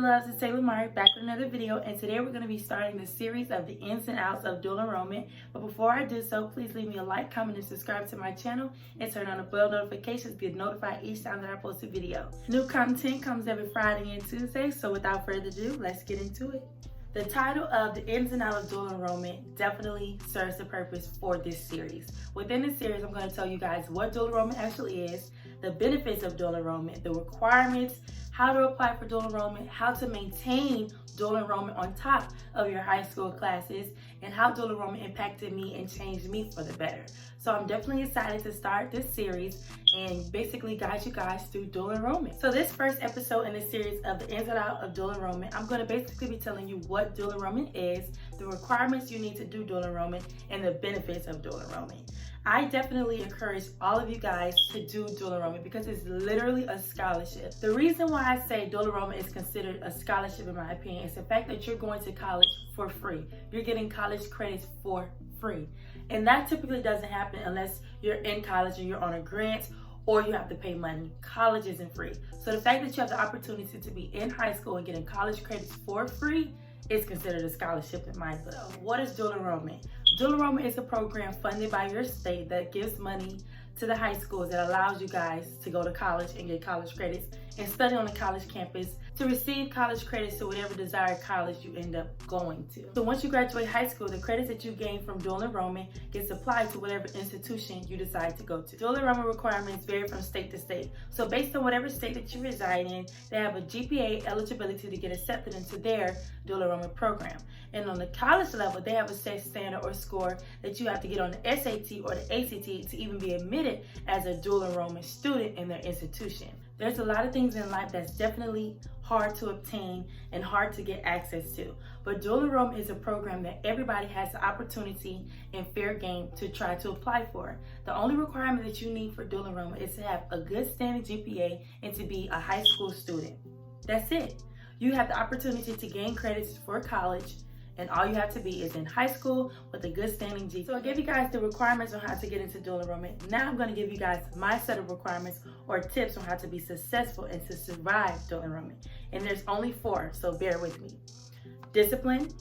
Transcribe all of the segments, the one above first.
loves, it's TAYLORAMARII back with another video, and today we're going to be starting the series of the ins and outs of dual enrollment. But before I do so, please leave me a like, comment, and subscribe to my channel, and turn on the bell notifications to get notified each time that I post a video. New content comes every Friday and Tuesday, so without further ado, let's get into it. The title of the ins and outs of dual enrollment definitely serves the purpose for this series. Within this series, I'm going to tell you guys what dual enrollment actually is, the benefits of dual enrollment, the requirements, how to apply for dual enrollment, how to maintain dual enrollment on top of your high school classes, and how dual enrollment impacted me and changed me for the better. So I'm definitely excited to start this series and basically guide you guys through dual enrollment. So this first episode in the series of the ins and outs of dual enrollment, I'm going to basically be telling you what dual enrollment is, the requirements you need to do dual enrollment, and the benefits of dual enrollment. I definitely encourage all of you guys to do dual enrollment because it's literally a scholarship. The reason why I say dual enrollment is considered a scholarship, in my opinion, is the fact that you're going to college for free. You're getting college credits for free. And that typically doesn't happen unless you're in college and you're on a grant or you have to pay money. College isn't free. So the fact that you have the opportunity to be in high school and getting college credits for free is considered a scholarship in my book. So what is dual enrollment? Dual enrollment is a program funded by your state that gives money to the high schools that allows you guys to go to college and get college credits and study on the college campus to receive college credits to whatever desired college you end up going to. So once you graduate high school, the credits that you gain from dual enrollment gets applied to whatever institution you decide to go to. Dual enrollment requirements vary from state to state. So based on whatever state that you reside in, they have a GPA eligibility to get accepted into their dual enrollment program. And on the college level, they have a set standard or score that you have to get on the SAT or the ACT to even be admitted as a dual enrollment student in their institution. There's a lot of things in life that's definitely hard to obtain and hard to get access to. But dual enrollment is a program that everybody has the opportunity and fair game to try to apply for. The only requirement that you need for dual enrollment is to have a good standing GPA and to be a high school student. That's it. You have the opportunity to gain credits for college, and all you have to be is in high school with a good standing GPA. So I gave you guys the requirements on how to get into dual enrollment. Now I'm going to give you guys my set of requirements or tips on how to be successful and to survive dual enrollment. And there's only 4, so bear with me. Discipline,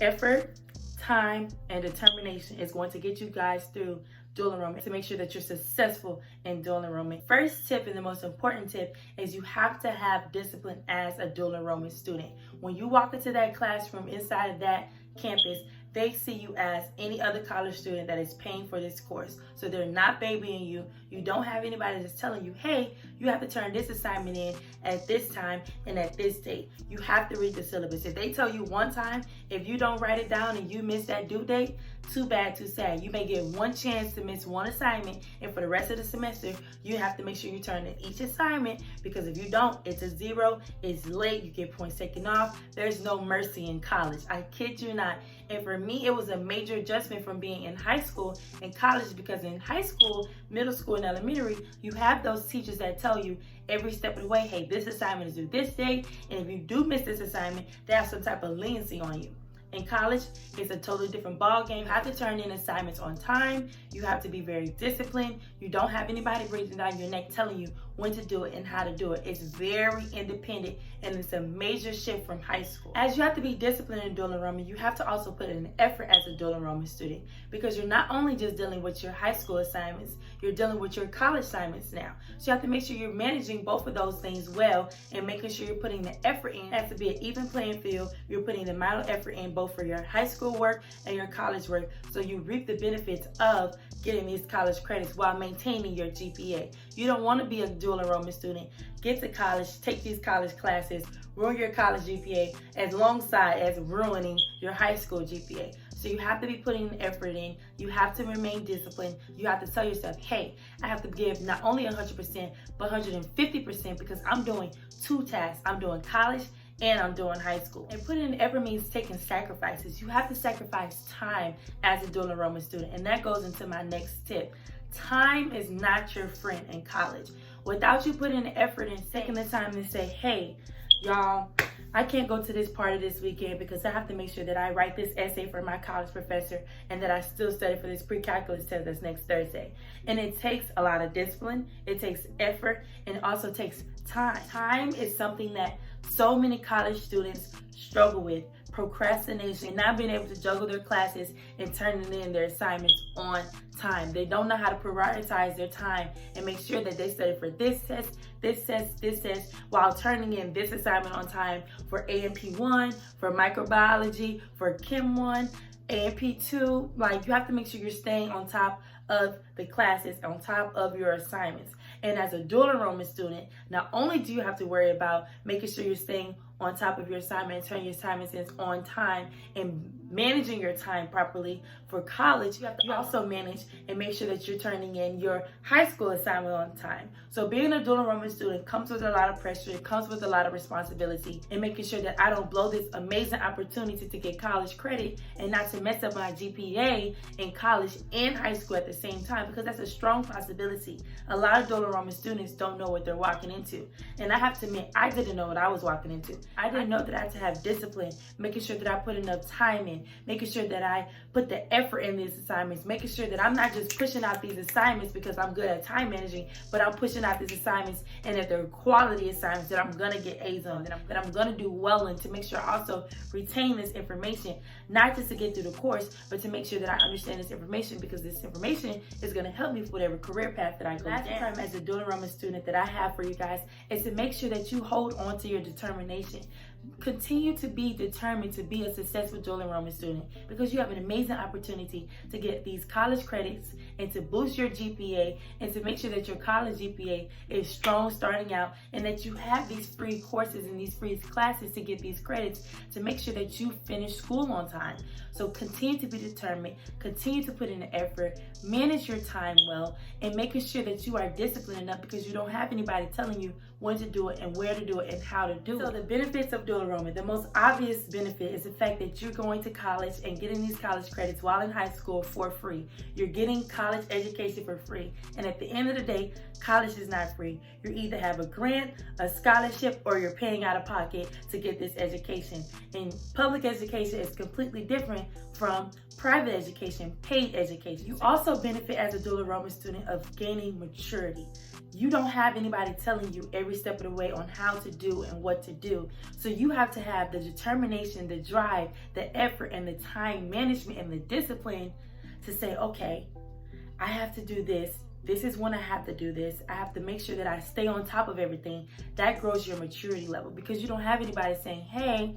effort, time, and determination is going to get you guys through dual enrollment to make sure that you're successful in dual enrollment. First tip and the most important tip is you have to have discipline as a dual enrollment student. When you walk into that classroom inside of that campus, they see you as any other college student that is paying for this course. So they're not babying you. You don't have anybody that's telling you, hey, you have to turn this assignment in at this time and at this date. You have to read the syllabus. If they tell you one time, if you don't write it down and you miss that due date, too bad, too sad. You may get one chance to miss one assignment, and for the rest of the semester, you have to make sure you turn in each assignment, because if you don't, it's a 0, it's late, you get points taken off. There's no mercy in college. I kid you not. And for me, it was a major adjustment from being in high school and college, because in high school, middle school, and elementary, you have those teachers that tell you every step of the way, hey, this assignment is due this date, and if you do miss this assignment, they have some type of leniency on you. In college, it's a totally different ball game. You have to turn in assignments on time. You have to be very disciplined. You don't have anybody breathing down your neck telling you when to do it and how to do it. It's very independent, and it's a major shift from high school. As you have to be disciplined in dual enrollment, you have to also put in effort as a dual enrollment student, because you're not only just dealing with your high school assignments, you're dealing with your college assignments now. So you have to make sure you're managing both of those things well and making sure you're putting the effort in. It has to be an even playing field. You're putting the amount of effort in both for your high school work and your college work, so you reap the benefits of getting these college credits while maintaining your GPA. You don't want to be a dual enrollment student, get to college, take these college classes, ruin your college GPA alongside as ruining your high school GPA. So you have to be putting the effort in. You have to remain disciplined. You have to tell yourself, hey, I have to give not only 100%, but 150%, because I'm doing 2 tasks. I'm doing college and I'm doing high school. And putting in effort means taking sacrifices. You have to sacrifice time as a dual enrollment student. And that goes into my next tip. Time is not your friend in college. Without you putting the effort and taking the time to say, hey, y'all, I can't go to this party this weekend because I have to make sure that I write this essay for my college professor and that I still study for this pre-calculus test that's next Thursday. And it takes a lot of discipline, it takes effort, and it also takes time. Time is something that so many college students struggle with: procrastination, not being able to juggle their classes and turning in their assignments on time. They don't know how to prioritize their time and make sure that they study for this test, while turning in this assignment on time for A&P 1, for microbiology, for Chem 1, A&P 2. Like, you have to make sure you're staying on top of the classes, on top of your assignments. And as a dual enrollment student, not only do you have to worry about making sure you're staying on top of your assignment and turning your assignments in on time and managing your time properly for college, you have to also manage and make sure that you're turning in your high school assignment on time. So being a dual enrollment student comes with a lot of pressure, it comes with a lot of responsibility, and making sure that I don't blow this amazing opportunity to get college credit and not to mess up my GPA in college and high school at the same time, because that's a strong possibility. A lot of dual enrollment students don't know what they're walking into. And I have to admit, I didn't know what I was walking into. I didn't know that I had to have discipline, making sure that I put enough time in, making sure that I put the effort in these assignments, making sure that I'm not just pushing out these assignments because I'm good at time managing, but I'm pushing out these assignments and that they're quality assignments that I'm gonna get A's on, that I'm gonna do well in, to make sure I also retain this information, not just to get through the course, but to make sure that I understand this information, because this information is gonna help me for whatever career path that I go down. Last time as a dual enrollment student that I have for you guys is to make sure that you hold on to your determination. Continue to be determined to be a successful dual enrollment student, because you have an amazing opportunity to get these college credits and to boost your GPA and to make sure that your college GPA is strong starting out, and that you have these free courses and these free classes to get these credits to make sure that you finish school on time. So continue to be determined, continue to put in the effort, manage your time well, and making sure that you are disciplined enough, because you don't have anybody telling you when to do it and where to do it and how to do it. So the benefits of dual enrollment, the most obvious benefit is the fact that you're going to college and getting these college credits while in high school for free. You're getting college education for free. And at the end of the day, college is not free. You either have a grant, a scholarship, or you're paying out of pocket to get this education. And public education is completely different from private education, paid education. You also benefit as a dual enrollment student of gaining maturity. You don't have anybody telling you every step of the way on how to do and what to do. So you have to have the determination, the drive, the effort, and the time management and the discipline to say, okay, I have to do this. This is when I have to do this. I have to make sure that I stay on top of everything. That grows your maturity level, because you don't have anybody saying, hey,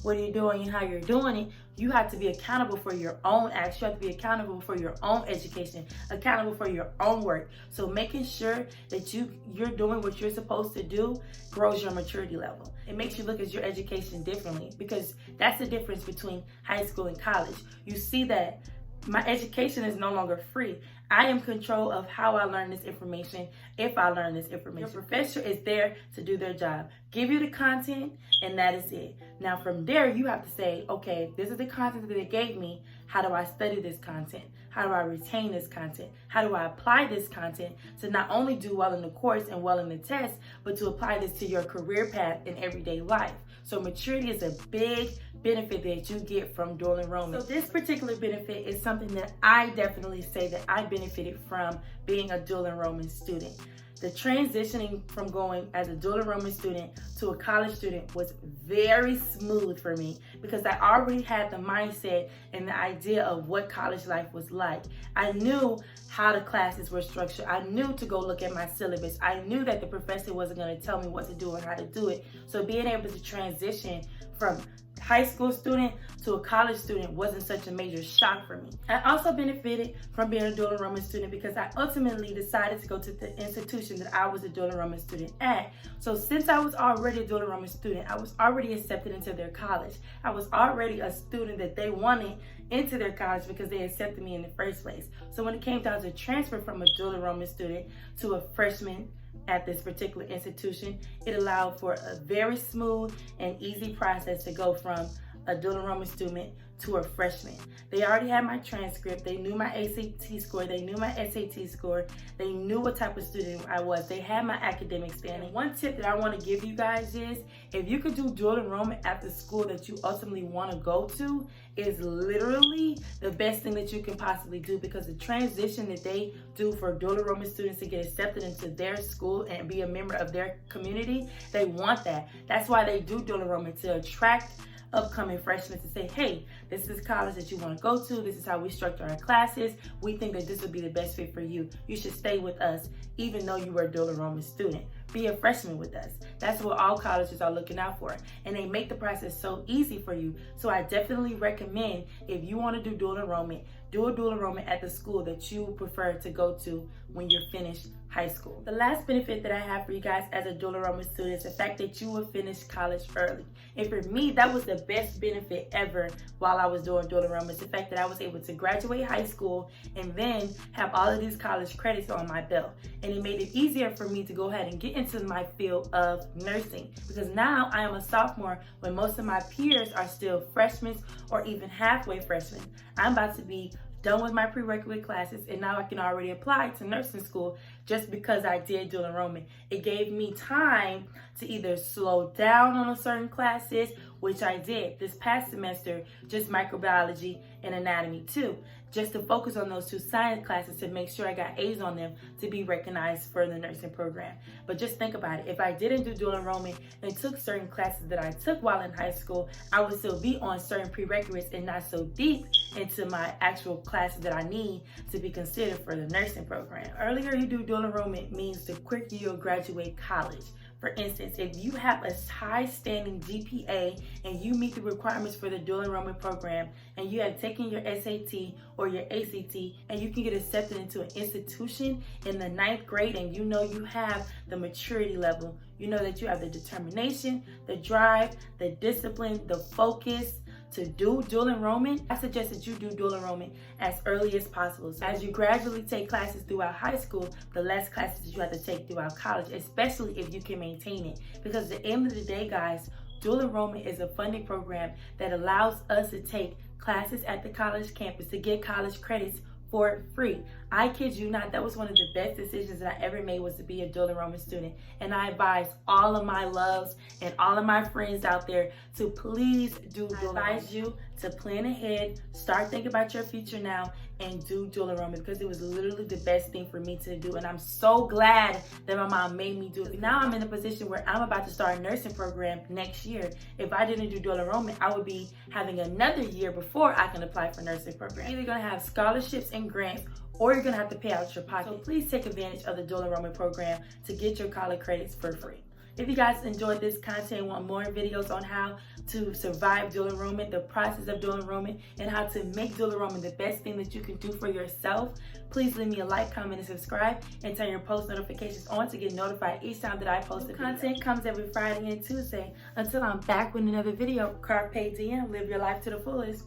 what are you doing and how you're doing it. You have to be accountable for your own acts. You have to be accountable for your own education, accountable for your own work. So making sure that you're doing what you're supposed to do grows your maturity level. It makes you look at your education differently, because that's the difference between high school and college. You see that my education is no longer free. I am in control of how I learn this information, if I learn this information. Your professor is there to do their job, give you the content, and that is it. Now from there, you have to say, okay, this is the content that they gave me. How do I study this content? How do I retain this content? How do I apply this content to not only do well in the course and well in the test, but to apply this to your career path in everyday life? So maturity is a big benefit that you get from dual enrollment. So this particular benefit is something that I definitely say that I benefited from being a dual enrollment student. The transitioning from going as a dual enrollment student to a college student was very smooth for me, because I already had the mindset and the idea of what college life was like. I knew how the classes were structured. I knew to go look at my syllabus. I knew that the professor wasn't going to tell me what to do and how to do it. So being able to transition from high school student to a college student wasn't such a major shock for me. I also benefited from being a dual enrollment student because I ultimately decided to go to the institution that I was a dual enrollment student at. So since I was already a dual enrollment student, I was already accepted into their college. I was already a student that they wanted into their college because they accepted me in the first place. So when it came down to transfer from a dual enrollment student to a freshman at this particular institution, it allowed for a very smooth and easy process to go from a dual enrollment student to a freshman. They already had my transcript. They knew my ACT score. They knew my SAT score. They knew what type of student I was. They had my academic standing. One tip that I want to give you guys is, if you could do dual enrollment at the school that you ultimately want to go to, is literally the best thing that you can possibly do, because the transition that they do for dual enrollment students to get accepted into their school and be a member of their community, they want that. That's why they do dual enrollment, to attract upcoming freshmen to say, hey, this is college that you want to go to. This is how we structure our classes. We think that this would be the best fit for you. You should stay with us, even though you were a dual enrollment student. Be a freshman with us. That's what all colleges are looking out for. And they make the process so easy for you. So I definitely recommend, if you want to do dual enrollment, do a dual enrollment at the school that you prefer to go to when you're finished high school. The last benefit that I have for you guys as a dual enrollment student is the fact that you will finish college early. And for me, that was the best benefit ever while I was doing dual enrollment. The fact that I was able to graduate high school and then have all of these college credits on my belt. And it made it easier for me to go ahead and get into my field of nursing, because now I am a sophomore when most of my peers are still freshmen or even halfway freshmen. I'm about to be done with my prerequisite classes, and now I can already apply to nursing school just because I did dual enrollment. It gave me time to either slow down on certain classes, which I did this past semester, just microbiology and anatomy too, just to focus on those two science classes to make sure I got A's on them to be recognized for the nursing program. But just think about it. If I didn't do dual enrollment and took certain classes that I took while in high school, I would still be on certain prerequisites and not so deep into my actual classes that I need to be considered for the nursing program. Earlier you do dual enrollment means the quicker you'll graduate college. For instance, if you have a high standing GPA and you meet the requirements for the dual enrollment program, and you have taken your SAT or your ACT, and you can get accepted into an institution in the 9th grade, and you know you have the maturity level, you know that you have the determination, the drive, the discipline, the focus to do dual enrollment, I suggest that you do dual enrollment as early as possible. So as you gradually take classes throughout high school, the less classes you have to take throughout college, especially if you can maintain it. Because at the end of the day, guys, dual enrollment is a funding program that allows us to take classes at the college campus to get college credits for free. I kid you not, that was one of the best decisions that I ever made, was to be a dual enrollment student. And I advise all of my loves and all of my friends out there to please do dual enrollment. I advise you to plan ahead, start thinking about your future now, and do dual enrollment, because it was literally the best thing for me to do. And I'm so glad that my mom made me do it. Now I'm in a position where I'm about to start a nursing program next year. If I didn't do dual enrollment, I would be having another year before I can apply for nursing program. You're either gonna have scholarships and grants, or you're gonna have to pay out your pocket. So please take advantage of the dual enrollment program to get your college credits for free. If you guys enjoyed this content and want more videos on how to survive dual enrollment, the process of dual enrollment, and how to make dual enrollment the best thing that you can do for yourself, please leave me a like, comment, and subscribe, and turn your post notifications on to get notified each time that I post a video. Content comes every Friday and Tuesday. Until I'm back with another video, carpe diem, live your life to the fullest.